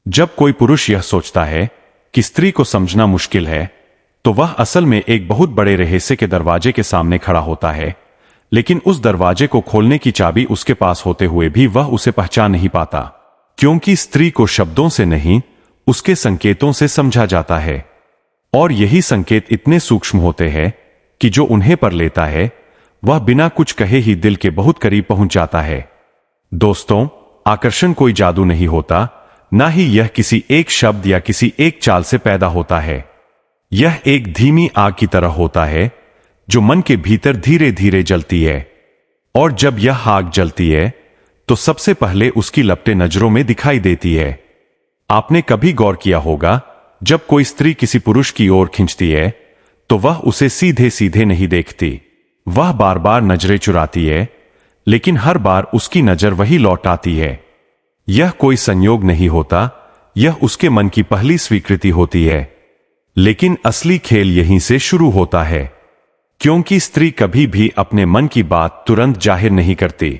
जब कोई पुरुष यह सोचता है कि स्त्री को समझना मुश्किल है, तो वह असल में एक बहुत बड़े रहस्य के दरवाजे के सामने खड़ा होता है, लेकिन उस दरवाजे को खोलने की चाबी उसके पास होते हुए भी वह उसे पहचान नहीं पाता, क्योंकि स्त्री को शब्दों से नहीं, उसके संकेतों से समझा जाता है। और यही संकेत इतने सूक्ष्म होते हैं कि जो उन्हें पर लेता है वह बिना कुछ कहे ही दिल के बहुत करीब पहुंच जाता है। दोस्तों, आकर्षण कोई जादू नहीं होता, ना ही यह किसी एक शब्द या किसी एक चाल से पैदा होता है। यह एक धीमी आग की तरह होता है जो मन के भीतर धीरे धीरे जलती है, और जब यह आग जलती है तो सबसे पहले उसकी लपटें नजरों में दिखाई देती है। आपने कभी गौर किया होगा, जब कोई स्त्री किसी पुरुष की ओर खींचती है तो वह उसे सीधे सीधे नहीं देखती, वह बार बार नजरें चुराती है, लेकिन हर बार उसकी नजर वही लौट आती है। यह कोई संयोग नहीं होता, यह उसके मन की पहली स्वीकृति होती है। लेकिन असली खेल यहीं से शुरू होता है, क्योंकि स्त्री कभी भी अपने मन की बात तुरंत जाहिर नहीं करती।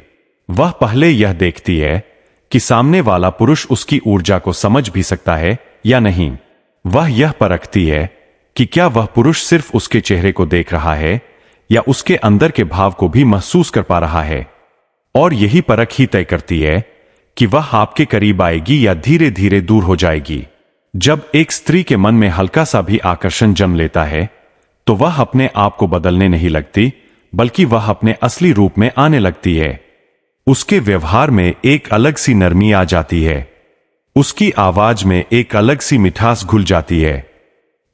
वह पहले यह देखती है कि सामने वाला पुरुष उसकी ऊर्जा को समझ भी सकता है या नहीं। वह यह परखती है कि क्या वह पुरुष सिर्फ उसके चेहरे को देख रहा है या उसके अंदर के भाव को भी महसूस कर पा रहा है। और यही परख ही तय करती है कि वह आपके करीब आएगी या धीरे धीरे दूर हो जाएगी। जब एक स्त्री के मन में हल्का सा भी आकर्षण जन्म लेता है तो वह अपने आप को बदलने नहीं लगती, बल्कि वह अपने असली रूप में आने लगती है। उसके व्यवहार में एक अलग सी नरमी आ जाती है, उसकी आवाज में एक अलग सी मिठास घुल जाती है,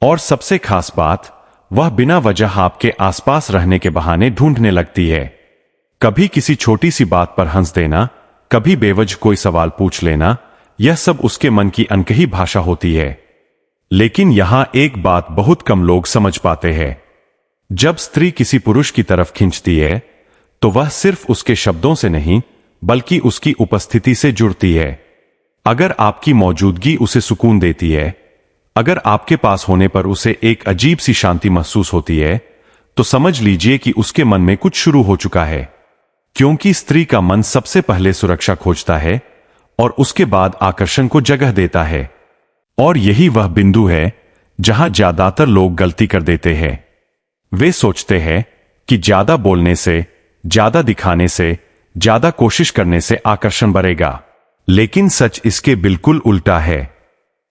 और सबसे खास बात, वह बिना वजह आपके आसपास रहने के बहाने ढूंढने लगती है। कभी किसी छोटी सी बात पर हंस देना, कभी बेवजह कोई सवाल पूछ लेना, यह सब उसके मन की अनकही भाषा होती है। लेकिन यहां एक बात बहुत कम लोग समझ पाते हैं। जब स्त्री किसी पुरुष की तरफ खींचती है तो वह सिर्फ उसके शब्दों से नहीं, बल्कि उसकी उपस्थिति से जुड़ती है। अगर आपकी मौजूदगी उसे सुकून देती है, अगर आपके पास होने पर उसे एक अजीब सी शांति महसूस होती है, तो समझ लीजिए कि उसके मन में कुछ शुरू हो चुका है। क्योंकि स्त्री का मन सबसे पहले सुरक्षा खोजता है और उसके बाद आकर्षण को जगह देता है। और यही वह बिंदु है जहां ज्यादातर लोग गलती कर देते हैं। वे सोचते हैं कि ज्यादा बोलने से, ज्यादा दिखाने से, ज्यादा कोशिश करने से आकर्षण बढ़ेगा, लेकिन सच इसके बिल्कुल उल्टा है।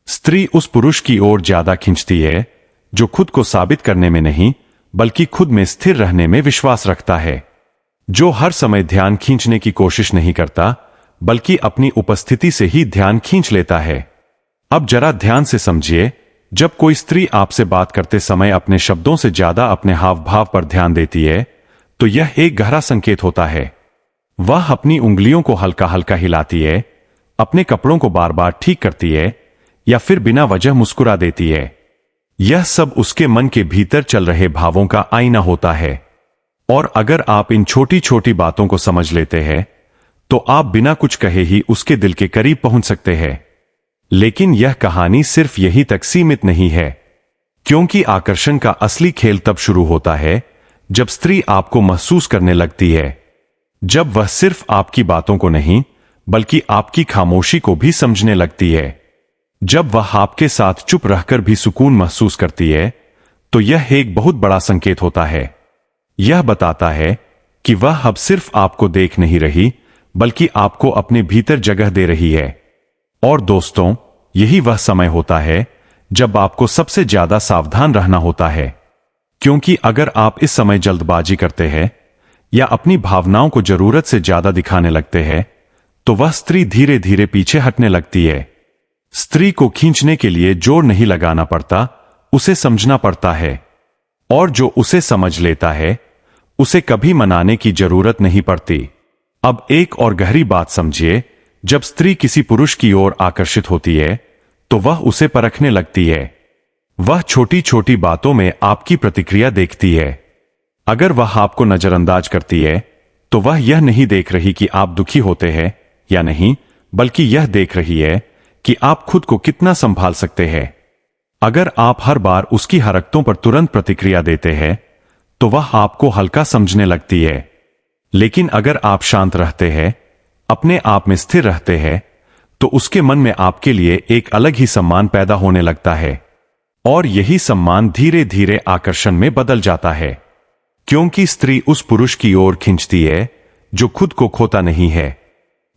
स्त्री उस पुरुष की ओर ज्यादा खींचती है जो खुद को साबित करने में नहीं, बल्कि खुद में स्थिर रहने में विश्वास रखता है, जो हर समय ध्यान खींचने की कोशिश नहीं करता, बल्कि अपनी उपस्थिति से ही ध्यान खींच लेता है। अब जरा ध्यान से समझिए, जब कोई स्त्री आपसे बात करते समय अपने शब्दों से ज्यादा अपने हाव भाव पर ध्यान देती है, तो यह एक गहरा संकेत होता है। वह अपनी उंगलियों को हल्का हल्का हिलाती है, अपने कपड़ों को बार बार ठीक करती है, या फिर बिना वजह मुस्कुरा देती है। यह सब उसके मन के भीतर चल रहे भावों का आईना होता है। और अगर आप इन छोटी छोटी बातों को समझ लेते हैं, तो आप बिना कुछ कहे ही उसके दिल के करीब पहुंच सकते हैं। लेकिन यह कहानी सिर्फ यहीं तक सीमित नहीं है, क्योंकि आकर्षण का असली खेल तब शुरू होता है जब स्त्री आपको महसूस करने लगती है, जब वह सिर्फ आपकी बातों को नहीं, बल्कि आपकी खामोशी को भी समझने लगती है। जब वह आपके साथ चुप रहकर भी सुकून महसूस करती है, तो यह एक बहुत बड़ा संकेत होता है। यह बताता है कि वह अब सिर्फ आपको देख नहीं रही, बल्कि आपको अपने भीतर जगह दे रही है। और दोस्तों, यही वह समय होता है जब आपको सबसे ज्यादा सावधान रहना होता है, क्योंकि अगर आप इस समय जल्दबाजी करते हैं या अपनी भावनाओं को जरूरत से ज्यादा दिखाने लगते हैं, तो वह स्त्री धीरे धीरे पीछे हटने लगती है। स्त्री को खींचने के लिए जोर नहीं लगाना पड़ता, उसे समझना पड़ता है। और जो उसे समझ लेता है, उसे कभी मनाने की जरूरत नहीं पड़ती। अब एक और गहरी बात समझिए, जब स्त्री किसी पुरुष की ओर आकर्षित होती है, तो वह उसे परखने लगती है। वह छोटी छोटी बातों में आपकी प्रतिक्रिया देखती है। अगर वह आपको नजरअंदाज करती है, तो वह यह नहीं देख रही कि आप दुखी होते हैं या नहीं, बल्कि यह देख रही है कि आप खुद को कितना संभाल सकते हैं। अगर आप हर बार उसकी हरकतों पर तुरंत प्रतिक्रिया देते हैं, तो वह आपको हल्का समझने लगती है। लेकिन अगर आप शांत रहते हैं, अपने आप में स्थिर रहते हैं, तो उसके मन में आपके लिए एक अलग ही सम्मान पैदा होने लगता है, और यही सम्मान धीरे धीरे आकर्षण में बदल जाता है, क्योंकि स्त्री उस पुरुष की ओर खींचती है जो खुद को खोता नहीं है,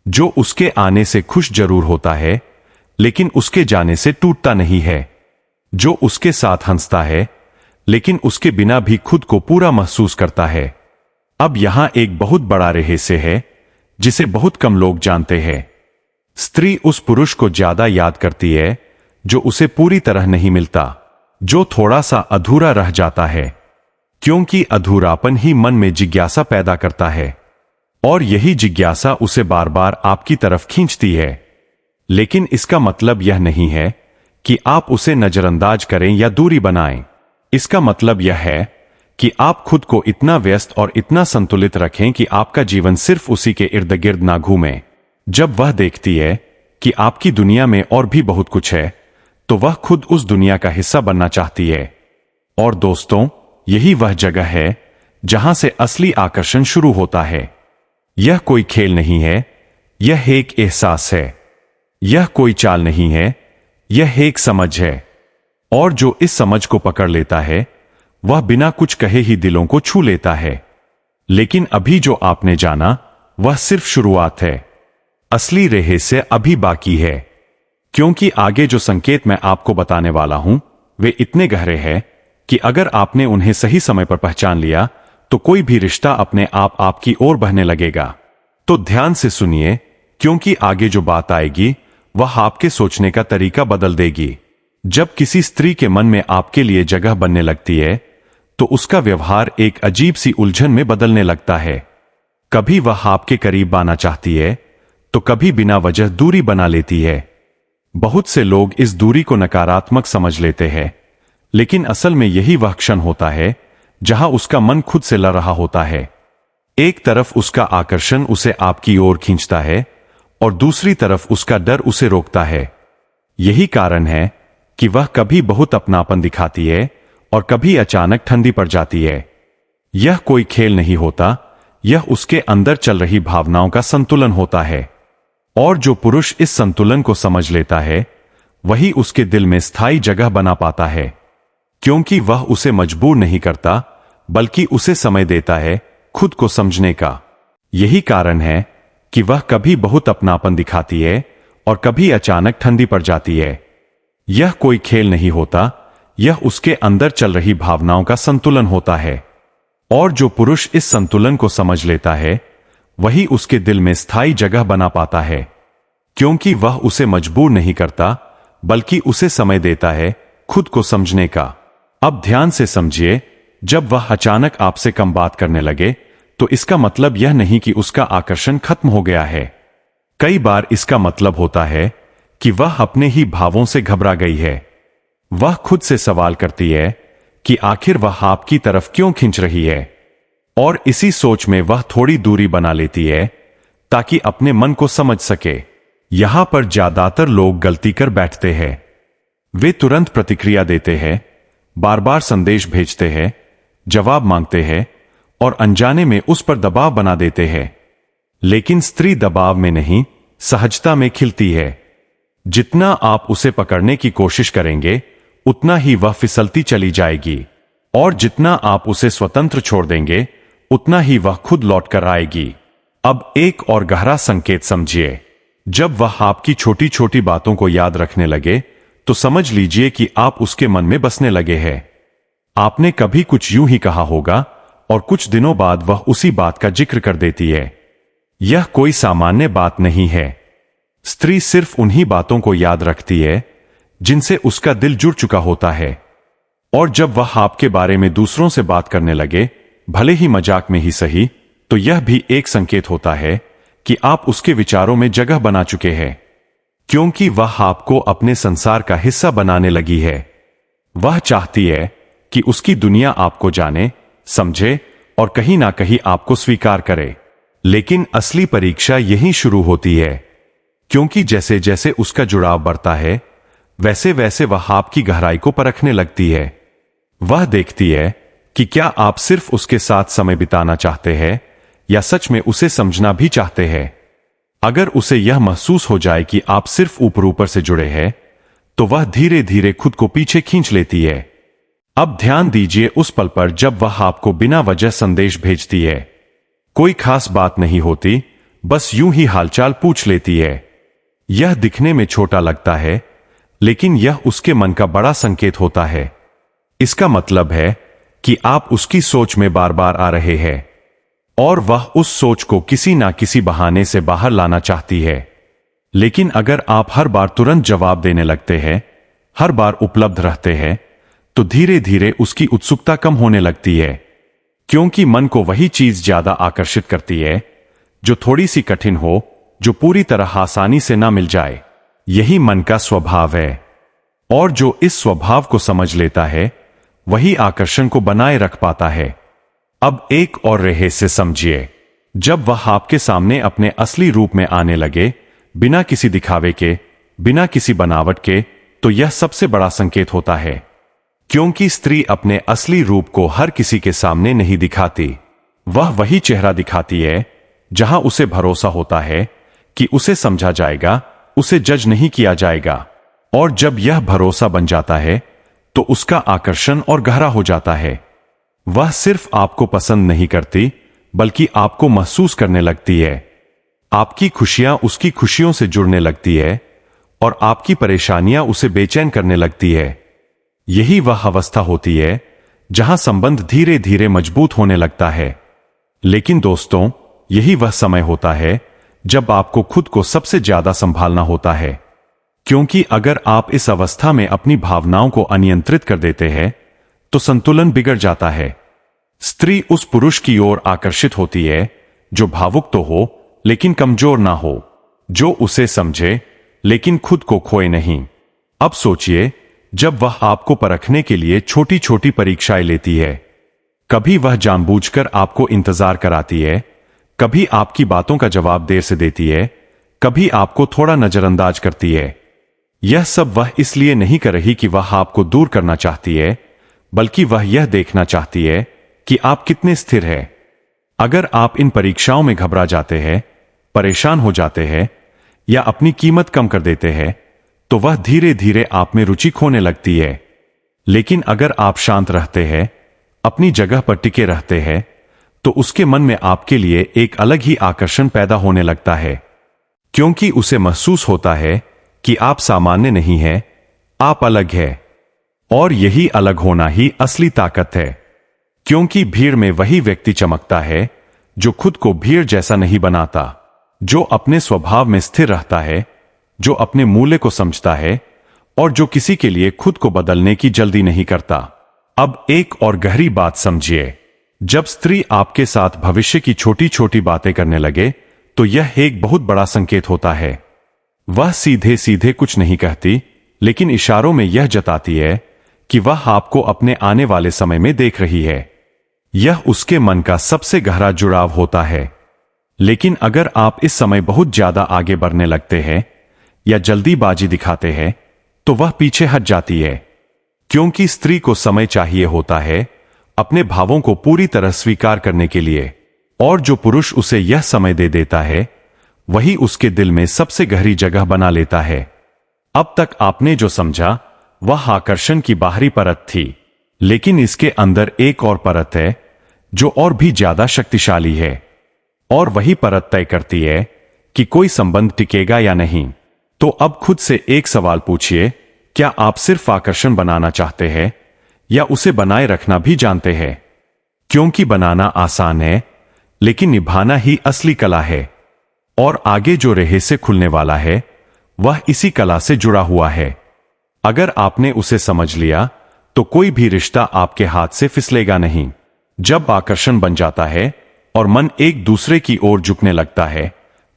जो उसके आने से खुश जरूर होता है लेकिन उसके जाने से टूटता नहीं है, जो उसके साथ हंसता है लेकिन उसके बिना भी खुद को पूरा महसूस करता है। अब यहां एक बहुत बड़ा रहस्य है जिसे बहुत कम लोग जानते हैं। स्त्री उस पुरुष को ज्यादा याद करती है जो उसे पूरी तरह नहीं मिलता, जो थोड़ा सा अधूरा रह जाता है, क्योंकि अधूरापन ही मन में जिज्ञासा पैदा करता है, और यही जिज्ञासा उसे बार बार आपकी तरफ खींचती है। लेकिन इसका मतलब यह नहीं है कि आप उसे नजरअंदाज करें या दूरी बनाएं। इसका मतलब यह है कि आप खुद को इतना व्यस्त और इतना संतुलित रखें कि आपका जीवन सिर्फ उसी के इर्द गिर्द ना घूमे। जब वह देखती है कि आपकी दुनिया में और भी बहुत कुछ है, तो वह खुद उस दुनिया का हिस्सा बनना चाहती है। और दोस्तों, यही वह जगह है जहां से असली आकर्षण शुरू होता है। यह कोई खेल नहीं है, यह एक एहसास है। यह कोई चाल नहीं है, यह एक समझ है। और जो इस समझ को पकड़ लेता है वह बिना कुछ कहे ही दिलों को छू लेता है। लेकिन अभी जो आपने जाना वह सिर्फ शुरुआत है। असली रहस्य अभी बाकी है, क्योंकि आगे जो संकेत मैं आपको बताने वाला हूं वे इतने गहरे हैं कि अगर आपने उन्हें सही समय पर पहचान लिया तो कोई भी रिश्ता अपने आप आपकी ओर बहने लगेगा। तो ध्यान से सुनिए, क्योंकि आगे जो बात आएगी वह आपके सोचने का तरीका बदल देगी। जब किसी स्त्री के मन में आपके लिए जगह बनने लगती है तो उसका व्यवहार एक अजीब सी उलझन में बदलने लगता है। कभी वह आपके करीब आना चाहती है तो कभी बिना वजह दूरी बना लेती है। बहुत से लोग इस दूरी को नकारात्मक समझ लेते हैं, लेकिन असल में यही वह क्षण होता है जहां उसका मन खुद से लड़ रहा होता है। एक तरफ उसका आकर्षण उसे आपकी ओर खींचता है और दूसरी तरफ उसका डर उसे रोकता है। यही कारण है कि वह कभी बहुत अपनापन दिखाती है और कभी अचानक ठंडी पड़ जाती है। यह कोई खेल नहीं होता, यह उसके अंदर चल रही भावनाओं का संतुलन होता है। और जो पुरुष इस संतुलन को समझ लेता है वही उसके दिल में स्थायी जगह बना पाता है, क्योंकि वह उसे मजबूर नहीं करता बल्कि उसे समय देता है खुद को समझने का। यही कारण है कि वह कभी बहुत अपनापन दिखाती है और कभी अचानक ठंडी पड़ जाती है। यह कोई खेल नहीं होता, यह उसके अंदर चल रही भावनाओं का संतुलन होता है। और जो पुरुष इस संतुलन को समझ लेता है वही उसके दिल में स्थायी जगह बना पाता है, क्योंकि वह उसे मजबूर नहीं करता बल्कि उसे समय देता है खुद को समझने का। अब ध्यान से समझिए, जब वह अचानक आपसे कम बात करने लगे तो इसका मतलब यह नहीं कि उसका आकर्षण खत्म हो गया है। कई बार इसका मतलब होता है कि वह अपने ही भावों से घबरा गई है। वह खुद से सवाल करती है कि आखिर वह आपकी तरफ क्यों खींच रही है, और इसी सोच में वह थोड़ी दूरी बना लेती है ताकि अपने मन को समझ सके। यहां पर ज्यादातर लोग गलती कर बैठते हैं। वे तुरंत प्रतिक्रिया देते हैं, बार बार संदेश भेजते हैं, जवाब मांगते हैं और अनजाने में उस पर दबाव बना देते हैं। लेकिन स्त्री दबाव में नहीं, सहजता में खिलती है। जितना आप उसे पकड़ने की कोशिश करेंगे उतना ही वह फिसलती चली जाएगी, और जितना आप उसे स्वतंत्र छोड़ देंगे उतना ही वह खुद लौट कर आएगी। अब एक और गहरा संकेत समझिए। जब वह आपकी छोटी छोटी बातों को याद रखने लगे तो समझ लीजिए कि आप उसके मन में बसने लगे हैं। आपने कभी कुछ यूं ही कहा होगा और कुछ दिनों बाद वह उसी बात का जिक्र कर देती है। यह कोई सामान्य बात नहीं है। स्त्री सिर्फ उन्हीं बातों को याद रखती है जिनसे उसका दिल जुड़ चुका होता है, और जब वह आपके बारे में दूसरों से बात करने लगे, भले ही मजाक में ही सही, तो यह भी एक संकेत होता है कि आप उसके विचारों में जगह बना चुके हैं, क्योंकि वह आपको अपने संसार का हिस्सा बनाने लगी है। वह चाहती है कि उसकी दुनिया आपको जाने, समझे और कहीं ना कहीं आपको स्वीकार करे। लेकिन असली परीक्षा यहीं शुरू होती है, क्योंकि जैसे जैसे उसका जुड़ाव बढ़ता है वैसे वैसे वह आपकी गहराई को परखने लगती है। वह देखती है कि क्या आप सिर्फ उसके साथ समय बिताना चाहते हैं या सच में उसे समझना भी चाहते हैं। अगर उसे यह महसूस हो जाए कि आप सिर्फ ऊपर ऊपर से जुड़े हैं, तो वह धीरे धीरे खुद को पीछे खींच लेती है। अब ध्यान दीजिए उस पल पर जब वह आपको बिना वजह संदेश भेजती है। कोई खास बात नहीं होती, बस यूं ही हालचाल पूछ लेती है। यह दिखने में छोटा लगता है, लेकिन यह उसके मन का बड़ा संकेत होता है। इसका मतलब है कि आप उसकी सोच में बार बार आ रहे हैं और वह उस सोच को किसी ना किसी बहाने से बाहर लाना चाहती है। लेकिन अगर आप हर बार तुरंत जवाब देने लगते हैं, हर बार उपलब्ध रहते हैं, तो धीरे धीरे उसकी उत्सुकता कम होने लगती है, क्योंकि मन को वही चीज ज्यादा आकर्षित करती है जो थोड़ी सी कठिन हो, जो पूरी तरह आसानी से ना मिल जाए। यही मन का स्वभाव है, और जो इस स्वभाव को समझ लेता है वही आकर्षण को बनाए रख पाता है। अब एक और रहस्य समझिए। जब वह आपके सामने अपने असली रूप में आने लगे, बिना किसी दिखावे के, बिना किसी बनावट के, तो यह सबसे बड़ा संकेत होता है, क्योंकि स्त्री अपने असली रूप को हर किसी के सामने नहीं दिखाती। वह वही चेहरा दिखाती है जहां उसे भरोसा होता है कि उसे समझा जाएगा, उसे जज नहीं किया जाएगा। और जब यह भरोसा बन जाता है तो उसका आकर्षण और गहरा हो जाता है। वह सिर्फ आपको पसंद नहीं करती, बल्कि आपको महसूस करने लगती है। आपकी खुशियां उसकी खुशियों से जुड़ने लगती है और आपकी परेशानियां उसे बेचैन करने लगती है। यही वह अवस्था होती है जहां संबंध धीरे धीरे मजबूत होने लगता है। लेकिन दोस्तों, यही वह समय होता है जब आपको खुद को सबसे ज्यादा संभालना होता है, क्योंकि अगर आप इस अवस्था में अपनी भावनाओं को अनियंत्रित कर देते हैं तो संतुलन बिगड़ जाता है। स्त्री उस पुरुष की ओर आकर्षित होती है जो भावुक तो हो लेकिन कमजोर ना हो, जो उसे समझे लेकिन खुद को खोए नहीं। अब सोचिए, जब वह आपको परखने के लिए छोटी छोटी परीक्षाएं लेती है, कभी वह जानबूझकर आपको इंतजार कराती है, कभी आपकी बातों का जवाब देर से देती है, कभी आपको थोड़ा नजरअंदाज करती है। यह सब वह इसलिए नहीं कर रही कि वह आपको दूर करना चाहती है, बल्कि वह यह देखना चाहती है कि आप कितने स्थिर हैं। अगर आप इन परीक्षाओं में घबरा जाते हैं, परेशान हो जाते हैं या अपनी कीमत कम कर देते हैं, तो वह धीरे धीरे आप में रुचि खोने लगती है। लेकिन अगर आप शांत रहते हैं, अपनी जगह पर टिके रहते हैं, तो उसके मन में आपके लिए एक अलग ही आकर्षण पैदा होने लगता है, क्योंकि उसे महसूस होता है कि आप सामान्य नहीं हैं, आप अलग हैं। और यही अलग होना ही असली ताकत है, क्योंकि भीड़ में वही व्यक्ति चमकता है जो खुद को भीड़ जैसा नहीं बनाता, जो अपने स्वभाव में स्थिर रहता है, जो अपने मूल्य को समझता है और जो किसी के लिए खुद को बदलने की जल्दी नहीं करता। अब एक और गहरी बात समझिए। जब स्त्री आपके साथ भविष्य की छोटी छोटी बातें करने लगे, तो यह एक बहुत बड़ा संकेत होता है। वह सीधे सीधे कुछ नहीं कहती, लेकिन इशारों में यह जताती है कि वह आपको अपने आने वाले समय में देख रही है। यह उसके मन का सबसे गहरा जुड़ाव होता है। लेकिन अगर आप इस समय बहुत ज्यादा आगे बढ़ने लगते हैं या जल्दीबाजी दिखाते हैं, तो वह पीछे हट जाती है, क्योंकि स्त्री को समय चाहिए होता है अपने भावों को पूरी तरह स्वीकार करने के लिए, और जो पुरुष उसे यह समय दे देता है वही उसके दिल में सबसे गहरी जगह बना लेता है। अब तक आपने जो समझा वह आकर्षण की बाहरी परत थी, लेकिन इसके अंदर एक और परत है जो और भी ज्यादा शक्तिशाली है, और वही परत तय करती है कि कोई संबंध टिकेगा या नहीं। तो अब खुद से एक सवाल पूछिए, क्या आप सिर्फ आकर्षण बनाना चाहते हैं या उसे बनाए रखना भी जानते हैं? क्योंकि बनाना आसान है, लेकिन निभाना ही असली कला है। और आगे जो रहस्य खुलने वाला है वह इसी कला से जुड़ा हुआ है। अगर आपने उसे समझ लिया तो कोई भी रिश्ता आपके हाथ से फिसलेगा नहीं। जब आकर्षण बन जाता है और मन एक दूसरे की ओर झुकने लगता है,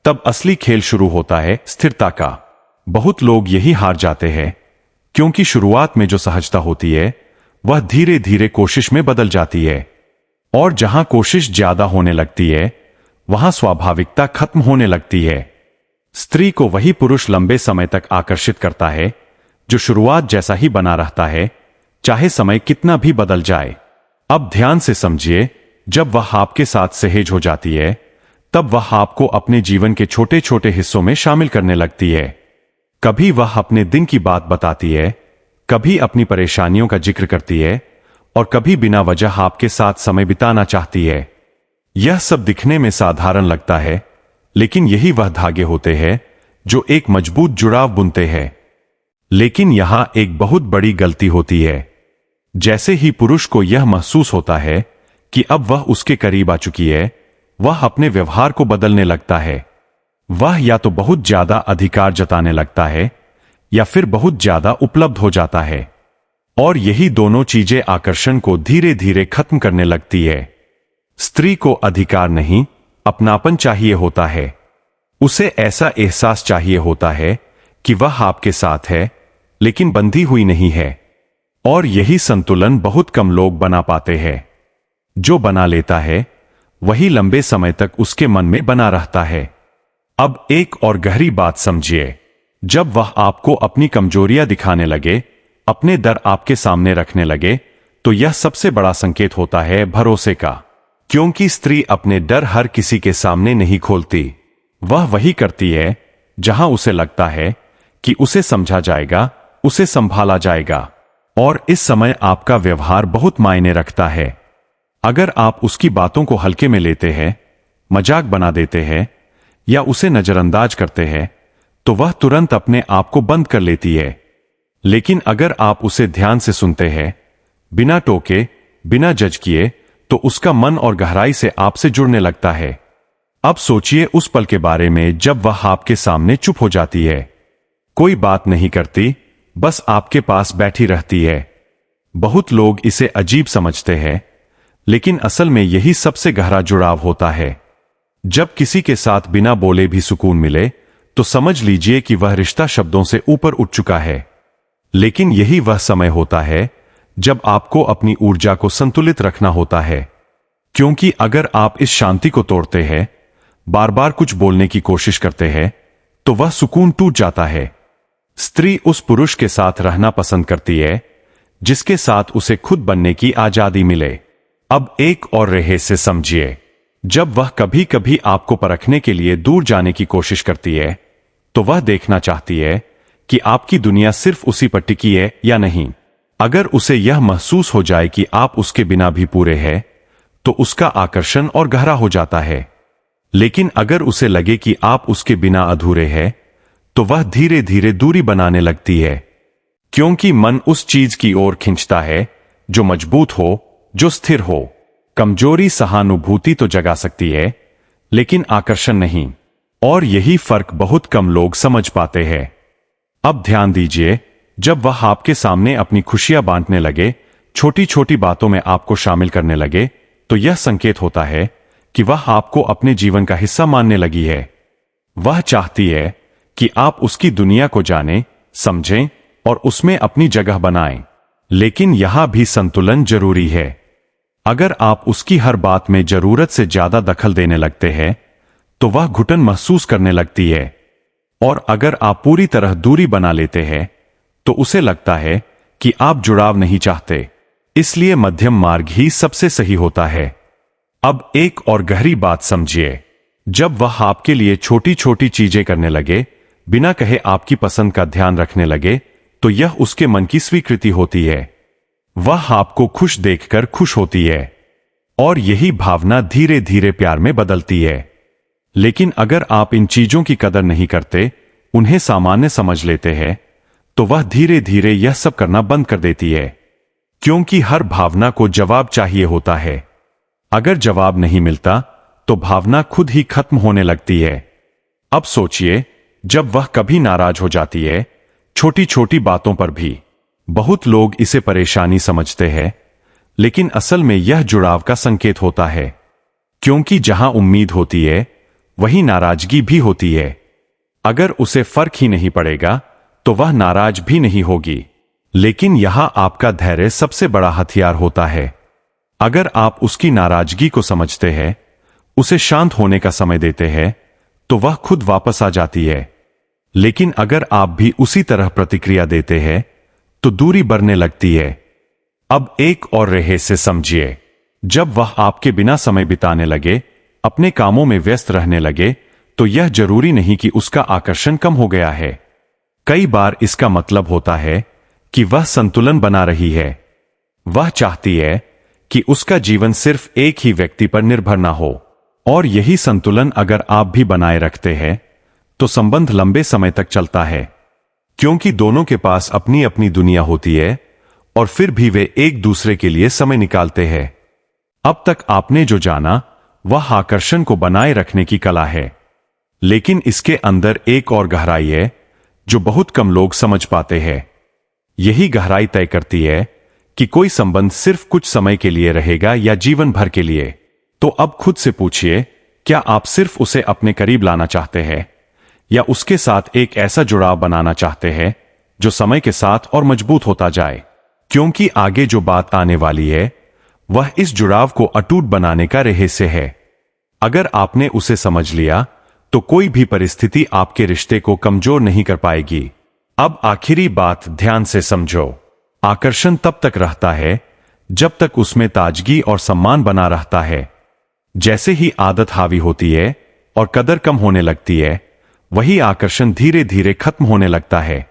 तब असली खेल शुरू होता है स्थिरता का। बहुत लोग यही हार जाते हैं, क्योंकि शुरुआत में जो सहजता होती है वह धीरे धीरे कोशिश में बदल जाती है, और जहां कोशिश ज्यादा होने लगती है वहां स्वाभाविकता खत्म होने लगती है। स्त्री को वही पुरुष लंबे समय तक आकर्षित करता है जो शुरुआत जैसा ही बना रहता है, चाहे समय कितना भी बदल जाए। अब ध्यान से समझिए, जब वह आपके साथ सहज हो जाती है, तब वह आपको अपने जीवन के छोटे छोटे हिस्सों में शामिल करने लगती है। कभी वह अपने दिन की बात बताती है, कभी अपनी परेशानियों का जिक्र करती है और कभी बिना वजह आपके साथ समय बिताना चाहती है। यह सब दिखने में साधारण लगता है, लेकिन यही वह धागे होते हैं जो एक मजबूत जुड़ाव बुनते हैं। लेकिन यहां एक बहुत बड़ी गलती होती है। जैसे ही पुरुष को यह महसूस होता है कि अब वह उसके करीब आ चुकी है, वह अपने व्यवहार को बदलने लगता है। वह या तो बहुत ज्यादा अधिकार जताने लगता है या फिर बहुत ज्यादा उपलब्ध हो जाता है, और यही दोनों चीजें आकर्षण को धीरे धीरे खत्म करने लगती है। स्त्री को अधिकार नहीं, अपनापन चाहिए होता है। उसे ऐसा एहसास चाहिए होता है कि वह आपके साथ है, लेकिन बंधी हुई नहीं है। और यही संतुलन बहुत कम लोग बना पाते हैं। जो बना लेता है वही लंबे समय तक उसके मन में बना रहता है। अब एक और गहरी बात समझिए। जब वह आपको अपनी कमजोरियां दिखाने लगे, अपने डर आपके सामने रखने लगे, तो यह सबसे बड़ा संकेत होता है भरोसे का। क्योंकि स्त्री अपने डर हर किसी के सामने नहीं खोलती। वह वही करती है जहां उसे लगता है कि उसे समझा जाएगा, उसे संभाला जाएगा। और इस समय आपका व्यवहार बहुत मायने रखता है। अगर आप उसकी बातों को हल्के में लेते हैं, मजाक बना देते हैं या उसे नजरअंदाज करते हैं, तो वह तुरंत अपने आप को बंद कर लेती है। लेकिन अगर आप उसे ध्यान से सुनते हैं, बिना टोके, बिना जज किए, तो उसका मन और गहराई से आपसे जुड़ने लगता है। अब सोचिए उस पल के बारे में जब वह आपके सामने चुप हो जाती है, कोई बात नहीं करती, बस आपके पास बैठी रहती है। बहुत लोग इसे अजीब समझते हैं, लेकिन असल में यही सबसे गहरा जुड़ाव होता है। जब किसी के साथ बिना बोले भी सुकून मिले, तो समझ लीजिए कि वह रिश्ता शब्दों से ऊपर उठ चुका है। लेकिन यही वह समय होता है जब आपको अपनी ऊर्जा को संतुलित रखना होता है। क्योंकि अगर आप इस शांति को तोड़ते हैं, बार बार कुछ बोलने की कोशिश करते हैं, तो वह सुकून टूट जाता है। स्त्री उस पुरुष के साथ रहना पसंद करती है जिसके साथ उसे खुद बनने की आजादी मिले। अब एक और रहस्य समझिए। जब वह कभी कभी आपको परखने के लिए दूर जाने की कोशिश करती है, तो वह देखना चाहती है कि आपकी दुनिया सिर्फ उसी पर टिकी है या नहीं। अगर उसे यह महसूस हो जाए कि आप उसके बिना भी पूरे हैं, तो उसका आकर्षण और गहरा हो जाता है। लेकिन अगर उसे लगे कि आप उसके बिना अधूरे हैं, तो वह धीरे धीरे दूरी बनाने लगती है। क्योंकि मन उस चीज की ओर खींचता है जो मजबूत हो, जो स्थिर हो। कमजोरी सहानुभूति तो जगा सकती है, लेकिन आकर्षण नहीं। और यही फर्क बहुत कम लोग समझ पाते हैं। अब ध्यान दीजिए, जब वह आपके सामने अपनी खुशियां बांटने लगे, छोटी छोटी बातों में आपको शामिल करने लगे, तो यह संकेत होता है कि वह आपको अपने जीवन का हिस्सा मानने लगी है। वह चाहती है कि आप उसकी दुनिया को जानें, समझें और उसमें अपनी जगह बनाएं। लेकिन यहां भी संतुलन जरूरी है। अगर आप उसकी हर बात में जरूरत से ज्यादा दखल देने लगते हैं, तो वह घुटन महसूस करने लगती है। और अगर आप पूरी तरह दूरी बना लेते हैं, तो उसे लगता है कि आप जुड़ाव नहीं चाहते। इसलिए मध्यम मार्ग ही सबसे सही होता है। अब एक और गहरी बात समझिए। जब वह आपके लिए छोटी छोटी चीजें करने लगे, बिना कहे आपकी पसंद का ध्यान रखने लगे, तो यह उसके मन की स्वीकृति होती है। वह आपको खुश देखकर खुश होती है, और यही भावना धीरे धीरे प्यार में बदलती है। लेकिन अगर आप इन चीजों की कदर नहीं करते, उन्हें सामान्य समझ लेते हैं, तो वह धीरे धीरे यह सब करना बंद कर देती है। क्योंकि हर भावना को जवाब चाहिए होता है। अगर जवाब नहीं मिलता, तो भावना खुद ही खत्म होने लगती है। अब सोचिए, जब वह कभी नाराज हो जाती है, छोटी छोटी बातों पर भी। बहुत लोग इसे परेशानी समझते हैं, लेकिन असल में यह जुड़ाव का संकेत होता है। क्योंकि जहां उम्मीद होती है, वहीं नाराजगी भी होती है। अगर उसे फर्क ही नहीं पड़ेगा, तो वह नाराज भी नहीं होगी। लेकिन यहां आपका धैर्य सबसे बड़ा हथियार होता है। अगर आप उसकी नाराजगी को समझते हैं, उसे शांत होने का समय देते हैं, तो वह खुद वापस आ जाती है। लेकिन अगर आप भी उसी तरह प्रतिक्रिया देते हैं, तो दूरी बढ़ने लगती है। अब एक और रहस्य समझिए। जब वह आपके बिना समय बिताने लगे, अपने कामों में व्यस्त रहने लगे तो यह जरूरी नहीं कि उसका आकर्षण कम हो गया है। कई बार इसका मतलब होता है कि वह संतुलन बना रही है। वह चाहती है कि उसका जीवन सिर्फ एक ही व्यक्ति पर निर्भर ना हो। और यही संतुलन अगर आप भी बनाए रखते हैं तो संबंध लंबे समय तक चलता है, क्योंकि दोनों के पास अपनी अपनी दुनिया होती है और फिर भी वे एक दूसरे के लिए समय निकालते हैं। अब तक आपने जो जाना वह आकर्षण को बनाए रखने की कला है, लेकिन इसके अंदर एक और गहराई है जो बहुत कम लोग समझ पाते हैं। यही गहराई तय करती है कि कोई संबंध सिर्फ कुछ समय के लिए रहेगा या जीवन भर के लिए। तो अब खुद से पूछिए, क्या आप सिर्फ उसे अपने करीब लाना चाहते हैं या उसके साथ एक ऐसा जुड़ाव बनाना चाहते हैं जो समय के साथ और मजबूत होता जाए? क्योंकि आगे जो बात आने वाली है वह इस जुड़ाव को अटूट बनाने का रहस्य है। अगर आपने उसे समझ लिया तो कोई भी परिस्थिति आपके रिश्ते को कमजोर नहीं कर पाएगी। अब आखिरी बात ध्यान से समझो। आकर्षण तब तक रहता है जब तक उसमें ताजगी और सम्मान बना रहता है। जैसे ही आदत हावी होती है और कदर कम होने लगती है, वही आकर्षण धीरे धीरे खत्म होने लगता है।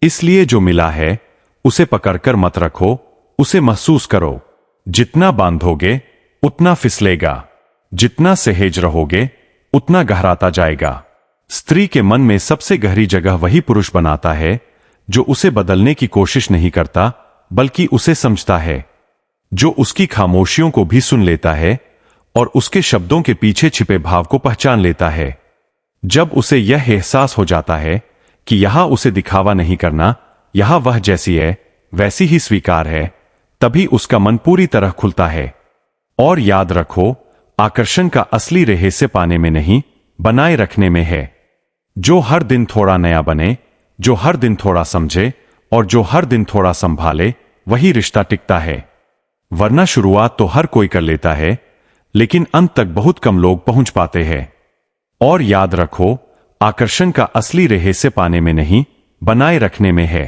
इसलिए जो मिला है उसे पकड़कर मत रखो, उसे महसूस करो। जितना बांधोगे उतना फिसलेगा, जितना सहेज रहोगे उतना गहराता जाएगा। स्त्री के मन में सबसे गहरी जगह वही पुरुष बनाता है जो उसे बदलने की कोशिश नहीं करता बल्कि उसे समझता है, जो उसकी खामोशियों को भी सुन लेता है और उसके शब्दों के पीछे छिपे भाव को पहचान लेता है। जब उसे यह एहसास हो जाता है कि यहां उसे दिखावा नहीं करना, यहां वह जैसी है वैसी ही स्वीकार है, तभी उसका मन पूरी तरह खुलता है। और याद रखो, आकर्षण का असली रहस्य पाने में नहीं, बनाए रखने में है। जो हर दिन थोड़ा नया बने, जो हर दिन थोड़ा समझे और जो हर दिन थोड़ा संभाले, वही रिश्ता टिकता है। वरना शुरुआत तो हर कोई कर लेता है, लेकिन अंत तक बहुत कम लोग पहुंच पाते हैं। और याद रखो, आकर्षण का असली रहस्य पाने में नहीं, बनाए रखने में है।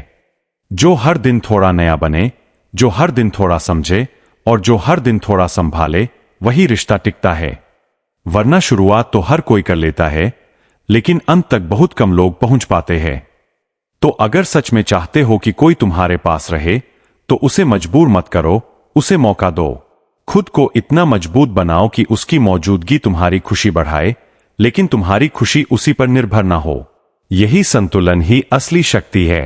जो हर दिन थोड़ा नया बने, जो हर दिन थोड़ा समझे और जो हर दिन थोड़ा संभाले, वही रिश्ता टिकता है। वरना शुरुआत तो हर कोई कर लेता है, लेकिन अंत तक बहुत कम लोग पहुंच पाते हैं। तो अगर सच में चाहते हो कि कोई तुम्हारे पास रहे, तो उसे मजबूर मत करो, उसे मौका दो। खुद को इतना मजबूत बनाओ कि उसकी मौजूदगी तुम्हारी खुशी बढ़ाए, लेकिन तुम्हारी खुशी उसी पर निर्भर ना हो। यही संतुलन ही असली शक्ति है।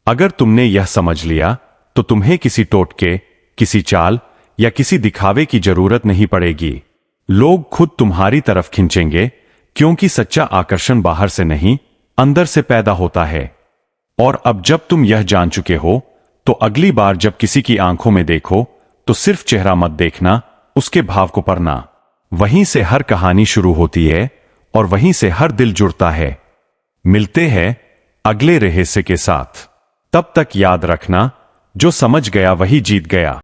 अगर तुमने यह समझ लिया तो तुम्हें किसी टोटके, किसी चाल या किसी दिखावे की जरूरत नहीं पड़ेगी। लोग खुद तुम्हारी तरफ खींचेंगे, क्योंकि सच्चा आकर्षण बाहर से नहीं, अंदर से पैदा होता है। और अब जब तुम यह जान चुके हो, तो अगली बार जब किसी की आंखों में देखो तो सिर्फ चेहरा मत देखना, उसके भाव को पढ़ना। वहीं से हर कहानी शुरू होती है और वहीं से हर दिल जुड़ता है। मिलते हैं अगले रहस्य के साथ। तब तक याद रखना, जो समझ गया वही जीत गया।